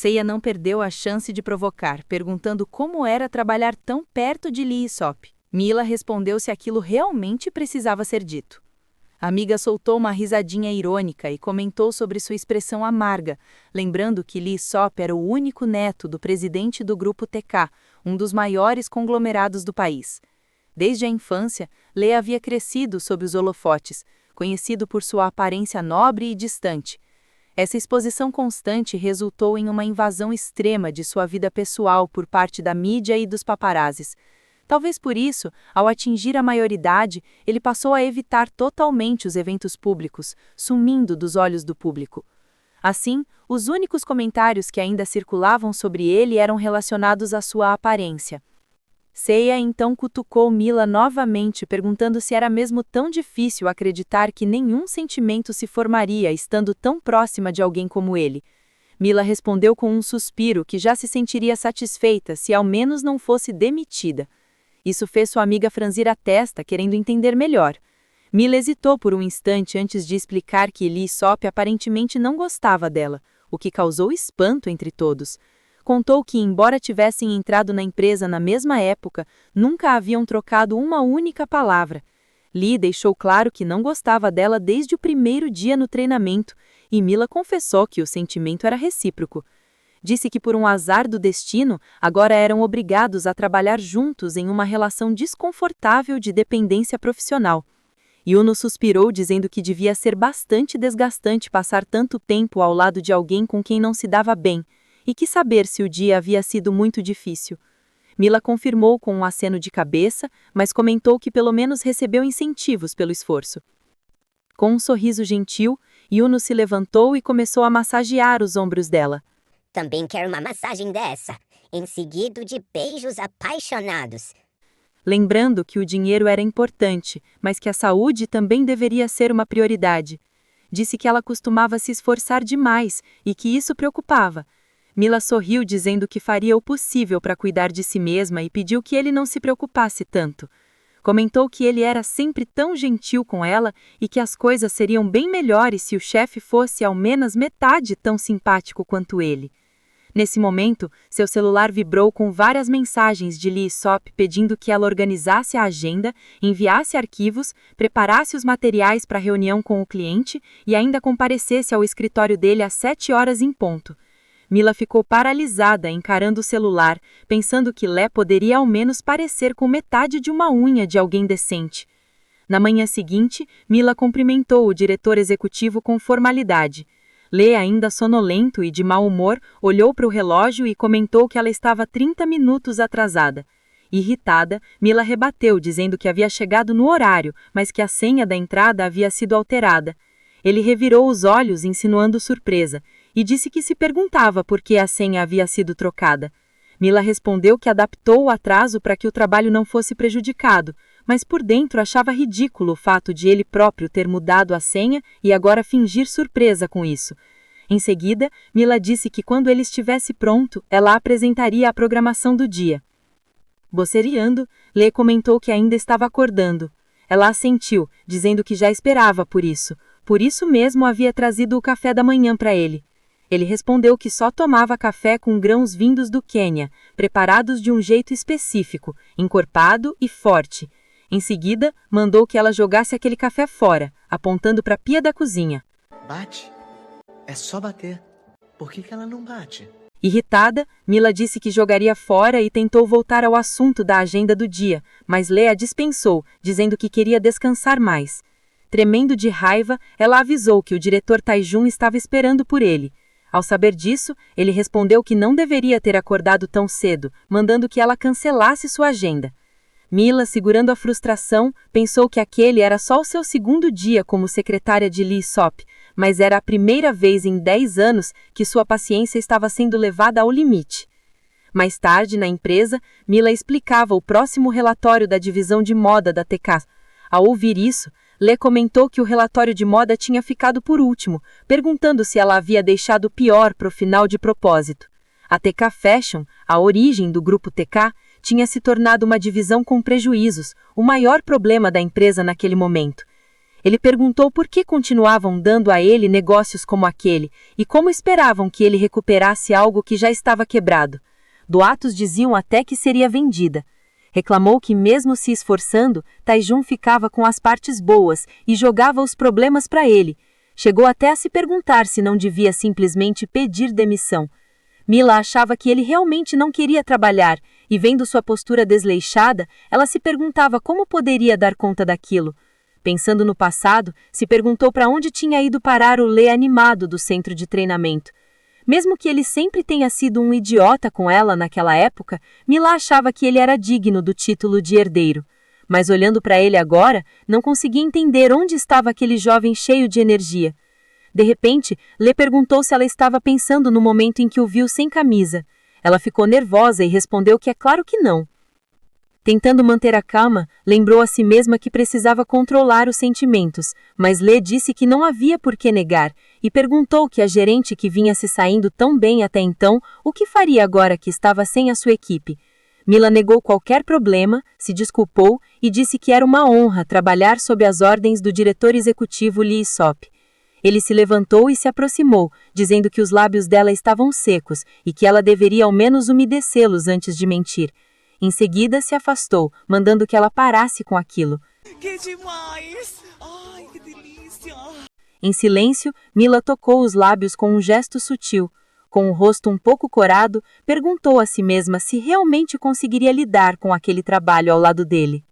Seiya não perdeu a chance de provocar, perguntando como era trabalhar tão perto de Lee e Sop. Mila respondeu se aquilo realmente precisava ser dito. A amiga soltou uma risadinha irônica e comentou sobre sua expressão amarga, lembrando que Lee Sop era o único neto do presidente do Grupo TK, um dos maiores conglomerados do país. Desde a infância, Lee havia crescido sob os holofotes, conhecido por sua aparência nobre e distante. Essa exposição constante resultou em uma invasão extrema de sua vida pessoal por parte da mídia e dos paparazzis. Talvez por isso, ao atingir a maioridade, ele passou a evitar totalmente os eventos públicos, sumindo dos olhos do público. Assim, os únicos comentários que ainda circulavam sobre ele eram relacionados à sua aparência. Seiya então cutucou Mila novamente, perguntando se era mesmo tão difícil acreditar que nenhum sentimento se formaria estando tão próxima de alguém como ele. Mila respondeu com um suspiro que já se sentiria satisfeita se ao menos não fosse demitida. Isso fez sua amiga franzir a testa, querendo entender melhor. Mila hesitou por um instante antes de explicar que Lee Sop aparentemente não gostava dela, o que causou espanto entre todos. Contou que, embora tivessem entrado na empresa na mesma época, nunca haviam trocado uma única palavra. Lee deixou claro que não gostava dela desde o primeiro dia no treinamento, e Mila confessou que o sentimento era recíproco. Disse que por um azar do destino, agora eram obrigados a trabalhar juntos em uma relação desconfortável de dependência profissional. Yuno suspirou dizendo que devia ser bastante desgastante passar tanto tempo ao lado de alguém com quem não se dava bem, e quis saber se o dia havia sido muito difícil. Mila confirmou com um aceno de cabeça, mas comentou que pelo menos recebeu incentivos pelo esforço. Com um sorriso gentil, Yuno se levantou e começou a massagear os ombros dela. Também quero uma massagem dessa, em seguida de beijos apaixonados. Lembrando que o dinheiro era importante, mas que a saúde também deveria ser uma prioridade. Disse que ela costumava se esforçar demais e que isso preocupava. Mila sorriu dizendo que faria o possível para cuidar de si mesma e pediu que ele não se preocupasse tanto. Comentou que ele era sempre tão gentil com ela e que as coisas seriam bem melhores se o chefe fosse ao menos metade tão simpático quanto ele. Nesse momento, seu celular vibrou com várias mensagens de Lee Sop pedindo que ela organizasse a agenda, enviasse arquivos, preparasse os materiais para a reunião com o cliente e ainda comparecesse ao escritório dele às 7 horas em ponto. Mila ficou paralisada encarando o celular, pensando que Lee poderia ao menos parecer com metade de uma unha de alguém decente. Na manhã seguinte, Mila cumprimentou o diretor executivo com formalidade. Lee, ainda sonolento e de mau humor, olhou para o relógio e comentou que ela estava 30 minutos atrasada. Irritada, Mila rebateu, dizendo que havia chegado no horário, mas que a senha da entrada havia sido alterada. Ele revirou os olhos, insinuando surpresa, e disse que se perguntava por que a senha havia sido trocada. Mila respondeu que adaptou o atraso para que o trabalho não fosse prejudicado, mas por dentro achava ridículo o fato de ele próprio ter mudado a senha e agora fingir surpresa com isso. Em seguida, Mila disse que quando ele estivesse pronto, ela apresentaria a programação do dia. Bocejando, Lee comentou que ainda estava acordando. Ela assentiu, dizendo que já esperava por isso mesmo havia trazido o café da manhã para ele. Ele respondeu que só tomava café com grãos vindos do Quênia, preparados de um jeito específico, encorpado e forte. Em seguida, mandou que ela jogasse aquele café fora, apontando para a pia da cozinha. Bate. É só bater. Por que ela não bate? Irritada, Mila disse que jogaria fora e tentou voltar ao assunto da agenda do dia, mas Lee a dispensou, dizendo que queria descansar mais. Tremendo de raiva, ela avisou que o diretor Taijun estava esperando por ele. Ao saber disso, ele respondeu que não deveria ter acordado tão cedo, mandando que ela cancelasse sua agenda. Mila, segurando a frustração, pensou que aquele era só o seu segundo dia como secretária de Lee Sop, mas era a primeira vez em 10 anos que sua paciência estava sendo levada ao limite. Mais tarde, na empresa, Mila explicava o próximo relatório da divisão de moda da TK. Ao ouvir isso, Lee comentou que o relatório de moda tinha ficado por último, perguntando se ela havia deixado o pior para o final de propósito. A TK Fashion, a origem do grupo TK, tinha se tornado uma divisão com prejuízos, o maior problema da empresa naquele momento. Ele perguntou por que continuavam dando a ele negócios como aquele e como esperavam que ele recuperasse algo que já estava quebrado. Boatos diziam até que seria vendida. Reclamou que, mesmo se esforçando, Taijun ficava com as partes boas e jogava os problemas para ele. Chegou até a se perguntar se não devia simplesmente pedir demissão. Mila achava que ele realmente não queria trabalhar e, vendo sua postura desleixada, ela se perguntava como poderia dar conta daquilo. Pensando no passado, se perguntou para onde tinha ido parar o Lê animado do centro de treinamento. Mesmo que ele sempre tenha sido um idiota com ela naquela época, Mila achava que ele era digno do título de herdeiro. Mas olhando para ele agora, não conseguia entender onde estava aquele jovem cheio de energia. De repente, Lê perguntou se ela estava pensando no momento em que o viu sem camisa. Ela ficou nervosa e respondeu que é claro que não. Tentando manter a calma, lembrou a si mesma que precisava controlar os sentimentos, mas Lê disse que não havia por que negar, e perguntou que a gerente que vinha se saindo tão bem até então, o que faria agora que estava sem a sua equipe. Mila negou qualquer problema, se desculpou e disse que era uma honra trabalhar sob as ordens do diretor executivo Lee Sop. Ele se levantou e se aproximou, dizendo que os lábios dela estavam secos e que ela deveria ao menos umedecê-los antes de mentir. Em seguida, se afastou, mandando que ela parasse com aquilo. Que demais! Ai, que delícia! Em silêncio, Mila tocou os lábios com um gesto sutil. Com o rosto um pouco corado, perguntou a si mesma se realmente conseguiria lidar com aquele trabalho ao lado dele.